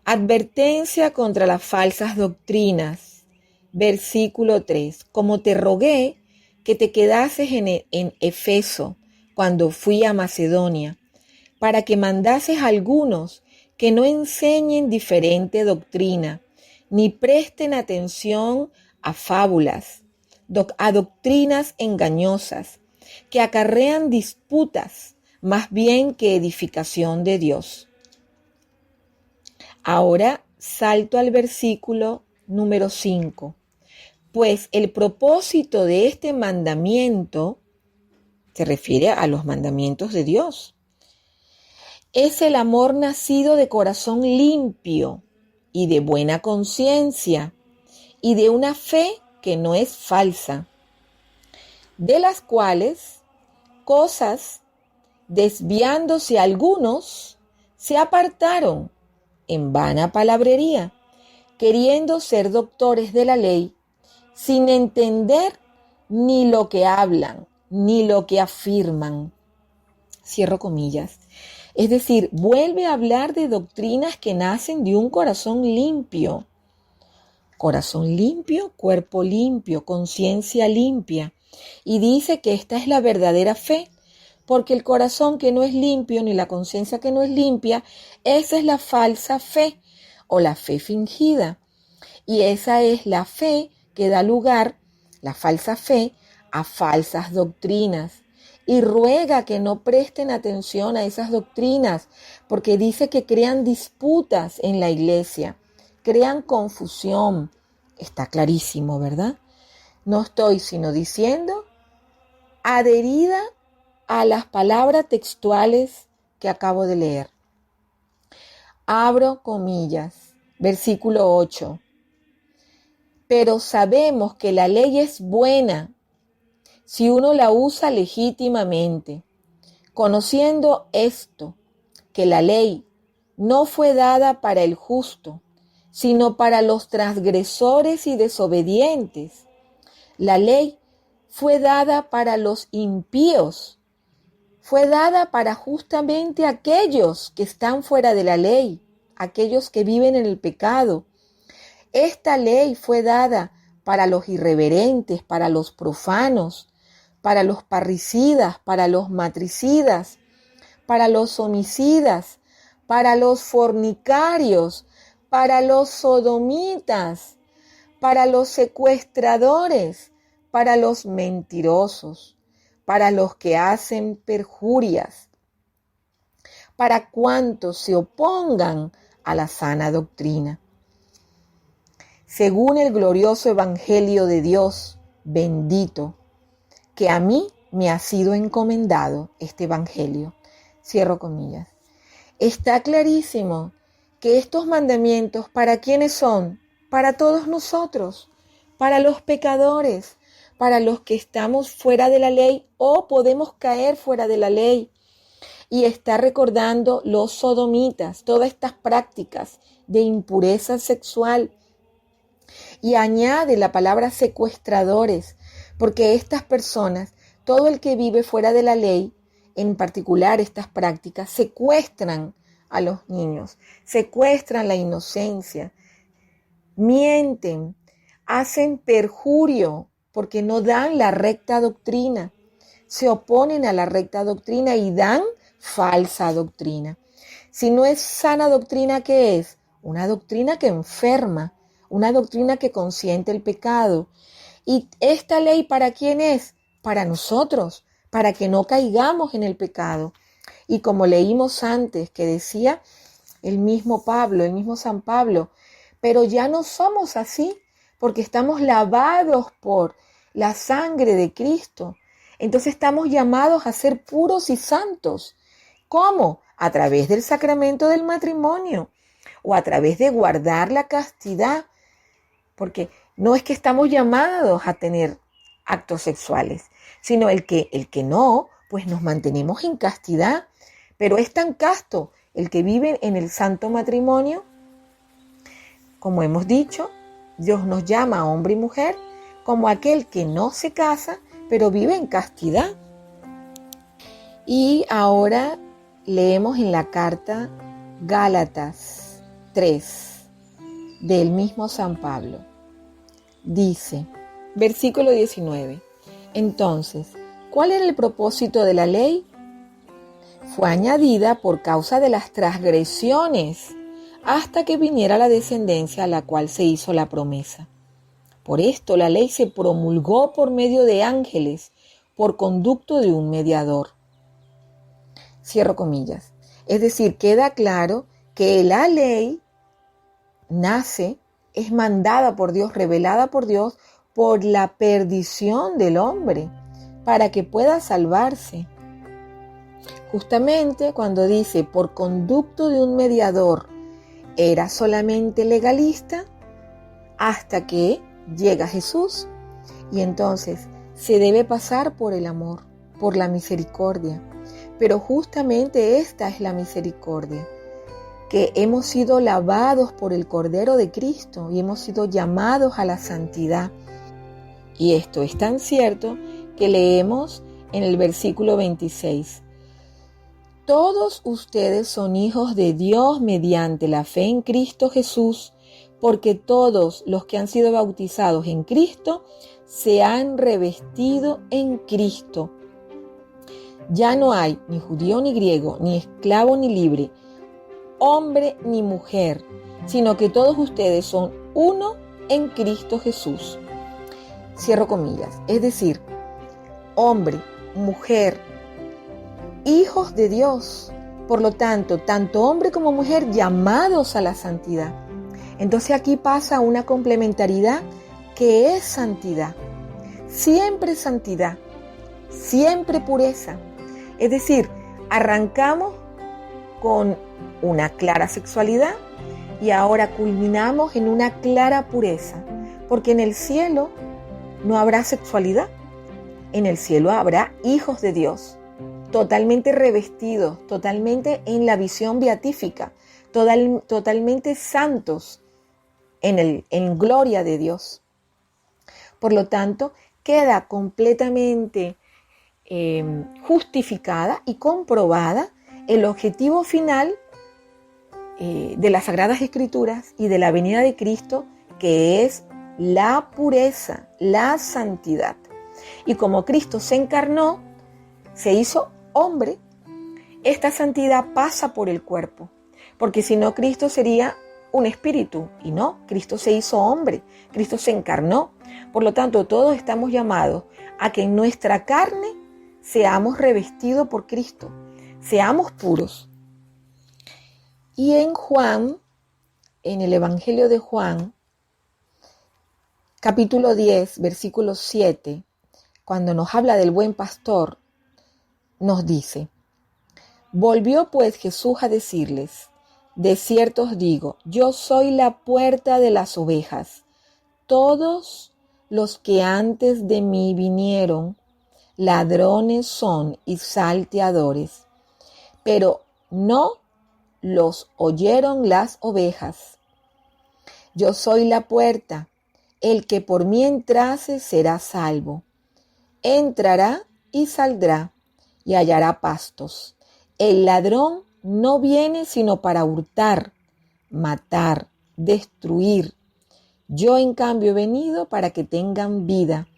Advertencia contra las falsas doctrinas, versículo 3. Como te rogué que te quedases en Efeso cuando fui a Macedonia, para que mandases a algunos que no enseñen diferente doctrina, ni presten atención a fábulas, a doctrinas engañosas, que acarrean disputas más bien que edificación de Dios. Ahora salto al versículo número 5. Pues el propósito de este mandamiento se refiere a los mandamientos de Dios. Es el amor nacido de corazón limpio y de buena conciencia y de una fe que no es falsa, de las cuales cosas, desviándose algunos, se apartaron en vana palabrería, queriendo ser doctores de la ley, sin entender ni lo que hablan, ni lo que afirman. Cierro comillas. Es decir, vuelve a hablar de doctrinas que nacen de un corazón limpio. Corazón limpio, cuerpo limpio, conciencia limpia. Y dice que esta es la verdadera fe, porque el corazón que no es limpio, ni la conciencia que no es limpia, esa es la falsa fe o la fe fingida. Y esa es la fe que da lugar, la falsa fe, a falsas doctrinas. Y ruega que no presten atención a esas doctrinas, porque dice que crean disputas en la iglesia, crean confusión. Está clarísimo, ¿verdad? No estoy sino diciendo, adherida a las palabras textuales que acabo de leer. Abro comillas, versículo 8. Pero sabemos que la ley es buena si uno la usa legítimamente, conociendo esto, que la ley no fue dada para el justo, sino para los transgresores y desobedientes. La ley fue dada para los impíos, fue dada para justamente aquellos que están fuera de la ley, aquellos que viven en el pecado. Esta ley fue dada para los irreverentes, para los profanos, para los parricidas, para los matricidas, para los homicidas, para los fornicarios, para los sodomitas, para los secuestradores, para los mentirosos, para los que hacen perjurias, para cuantos se opongan a la sana doctrina. según el glorioso evangelio de Dios, bendito, que a mí me ha sido encomendado este evangelio. Cierro comillas. Está clarísimo que estos mandamientos, ¿para quiénes son? Para todos nosotros, para los pecadores, para los que estamos fuera de la ley o podemos caer fuera de la ley. Y está recordando los sodomitas, todas estas prácticas de impureza sexual. Y añade la palabra secuestradores, porque estas personas, todo el que vive fuera de la ley, en particular estas prácticas, secuestran a los niños, secuestran la inocencia, mienten, hacen perjurio porque no dan la recta doctrina, se oponen a la recta doctrina y dan falsa doctrina. Si no es sana doctrina, ¿qué es? Una doctrina que enferma, una doctrina que consiente el pecado. ¿Y esta ley para quién es? Para nosotros, para que no caigamos en el pecado. Y como leímos antes, que decía el mismo Pablo, el mismo San Pablo, pero ya no somos así, porque estamos lavados por la sangre de Cristo. Entonces estamos llamados a ser puros y santos. ¿Cómo? A través del sacramento del matrimonio o a través de guardar la castidad, porque no es que estamos llamados a tener actos sexuales, sino el que no, pues nos mantenemos en castidad. Pero es tan casto el que vive en el santo matrimonio, como hemos dicho, Dios nos llama a hombre y mujer, como aquel que no se casa, pero vive en castidad. Y ahora leemos en la carta Gálatas 3, del mismo San Pablo. Dice, versículo 19, entonces, ¿cuál era el propósito de la ley? Fue añadida por causa de las transgresiones, hasta que viniera la descendencia a la cual se hizo la promesa. Por esto la ley se promulgó por medio de ángeles, por conducto de un mediador. Cierro comillas. Es decir, queda claro que la ley nace, es mandada por Dios, revelada por Dios, por la perdición del hombre, para que pueda salvarse. Justamente cuando dice por conducto de un mediador, era solamente legalista hasta que llega Jesús. Y entonces se debe pasar por el amor, por la misericordia. Pero justamente esta es la misericordia, que hemos sido lavados por el Cordero de Cristo y hemos sido llamados a la santidad. Y esto es tan cierto que leemos en el versículo 26. Todos ustedes son hijos de Dios mediante la fe en Cristo Jesús, porque todos los que han sido bautizados en Cristo se han revestido en Cristo. Ya no hay ni judío ni griego, ni esclavo ni libre, hombre ni mujer, sino que todos ustedes son uno en Cristo Jesús. Cierro comillas. Es decir, hombre, mujer, hijos de Dios. Por lo tanto, tanto hombre como mujer llamados a la santidad. Entonces aquí pasa una complementariedad que es santidad. Siempre santidad, siempre pureza. Es decir, arrancamos con una clara sexualidad y ahora culminamos en una clara pureza, porque en el cielo no habrá sexualidad, en el cielo habrá hijos de Dios, totalmente revestidos, totalmente en la visión beatífica, totalmente santos en gloria de Dios. Por lo tanto, queda completamente justificada y comprobada el objetivo final de las Sagradas Escrituras y de la venida de Cristo, que es la pureza, la santidad. Y como Cristo se encarnó, se hizo hombre, esta santidad pasa por el cuerpo, porque si no Cristo sería un espíritu, y no, Cristo se hizo hombre, Cristo se encarnó. Por lo tanto, todos estamos llamados a que en nuestra carne seamos revestidos por Cristo, seamos puros. Y en Juan, en el Evangelio de Juan, capítulo 10, versículo 7, cuando nos habla del buen pastor, nos dice: volvió pues Jesús a decirles: de cierto os digo, yo soy la puerta de las ovejas. Todos los que antes de mí vinieron, ladrones son y salteadores, pero no los oyeron las ovejas. Yo soy la puerta, el que por mí entrase será salvo. Entrará y saldrá y hallará pastos. El ladrón no viene sino para hurtar, matar, destruir. Yo en cambio he venido para que tengan vida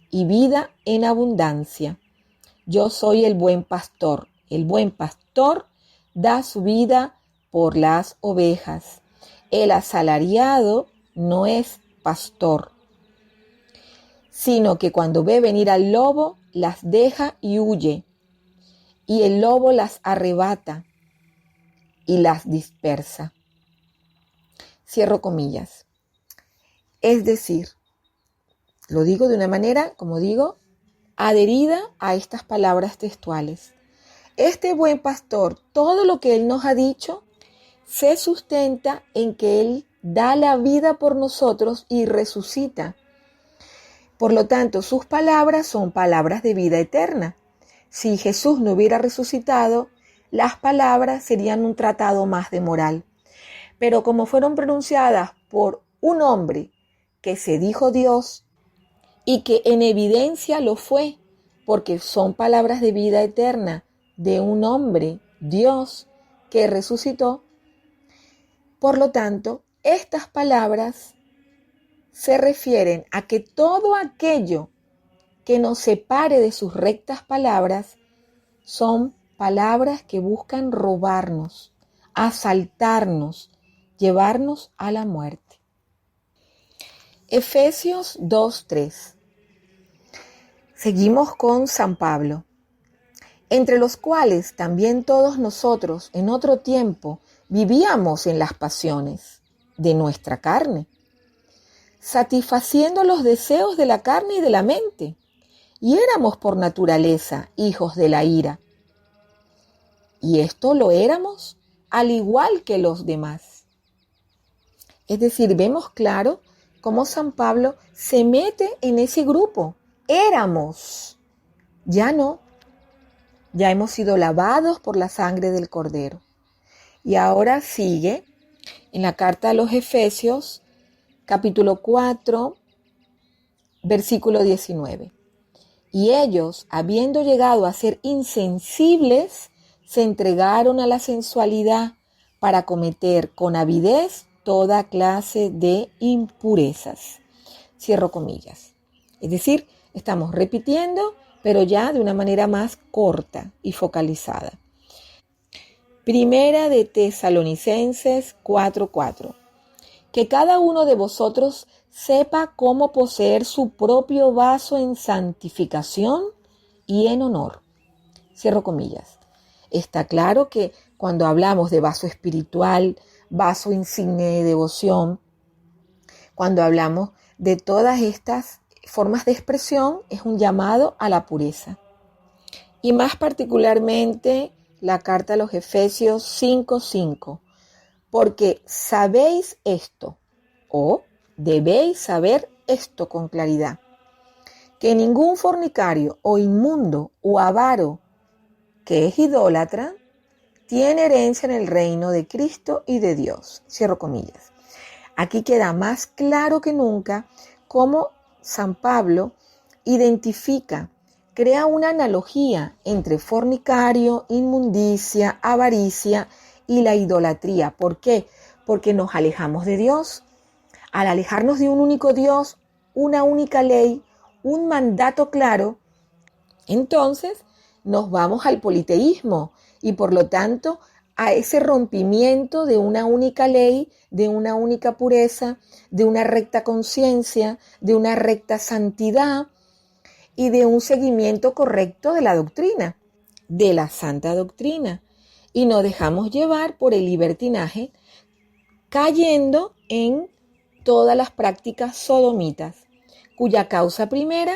y vida en abundancia. Yo soy el buen pastor. El buen pastor da su vida por las ovejas. El asalariado no es pastor, sino que cuando ve venir al lobo, las deja y huye, y el lobo las arrebata y las dispersa. Cierro comillas. Es decir, lo digo de una manera, como digo, adherida a estas palabras textuales. Este buen pastor, todo lo que Él nos ha dicho, se sustenta en que Él da la vida por nosotros y resucita. Por lo tanto, sus palabras son palabras de vida eterna. Si Jesús no hubiera resucitado, las palabras serían un tratado más de moral. Pero como fueron pronunciadas por un hombre que se dijo Dios y que en evidencia lo fue, porque son palabras de vida eterna de un hombre, Dios, que resucitó, por lo tanto, estas palabras se refieren a que todo aquello que nos separe de sus rectas palabras son palabras que buscan robarnos, asaltarnos, llevarnos a la muerte. Efesios 2:3. Seguimos con San Pablo, entre los cuales también todos nosotros en otro tiempo vivíamos en las pasiones de nuestra carne, satisfaciendo los deseos de la carne y de la mente, y éramos por naturaleza hijos de la ira. Y esto lo éramos al igual que los demás. Es decir, vemos claro cómo San Pablo se mete en ese grupo. Éramos, ya no, ya hemos sido lavados por la sangre del Cordero. Y ahora sigue en la carta a los Efesios, capítulo 4, versículo 19. Y ellos, habiendo llegado a ser insensibles, se entregaron a la sensualidad para cometer con avidez toda clase de impurezas. Cierro comillas. Es decir, estamos repitiendo, pero ya de una manera más corta y focalizada. Primera de Tesalonicenses 4:4. Que cada uno de vosotros sepa cómo poseer su propio vaso en santificación y en honor. Cierro comillas. Está claro que cuando hablamos de vaso espiritual, vaso insigne de devoción, cuando hablamos de todas estas formas de expresión, es un llamado a la pureza. Y más particularmente la carta a los Efesios 5:5. Porque sabéis esto, o debéis saber esto con claridad, que ningún fornicario o inmundo o avaro que es idólatra tiene herencia en el reino de Cristo y de Dios. Cierro comillas. Aquí queda más claro que nunca cómo San Pablo identifica, crea una analogía entre fornicario, inmundicia, avaricia y la idolatría. ¿Por qué? Porque nos alejamos de Dios. Al alejarnos de un único Dios, una única ley, un mandato claro, entonces nos vamos al politeísmo y por lo tanto a ese rompimiento de una única ley, de una única pureza, de una recta conciencia, de una recta santidad y de un seguimiento correcto de la doctrina, de la santa doctrina. Y nos dejamos llevar por el libertinaje, cayendo en todas las prácticas sodomitas. cuya causa primera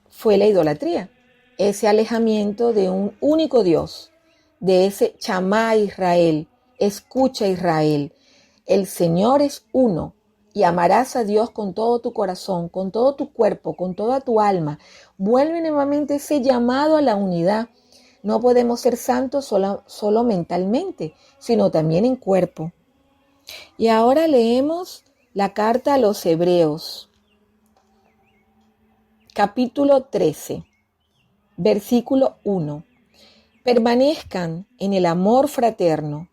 fue la idolatría, ese alejamiento de un único Dios, de ese Chamá Israel, escucha Israel, el Señor es uno y amarás a Dios con todo tu corazón, con todo tu cuerpo, con toda tu alma. Vuelve nuevamente ese llamado a la unidad. No podemos ser santos solo mentalmente, sino también en cuerpo. Y ahora leemos la carta a los Hebreos, capítulo 13, versículo 1. Permanezcan en el amor fraterno,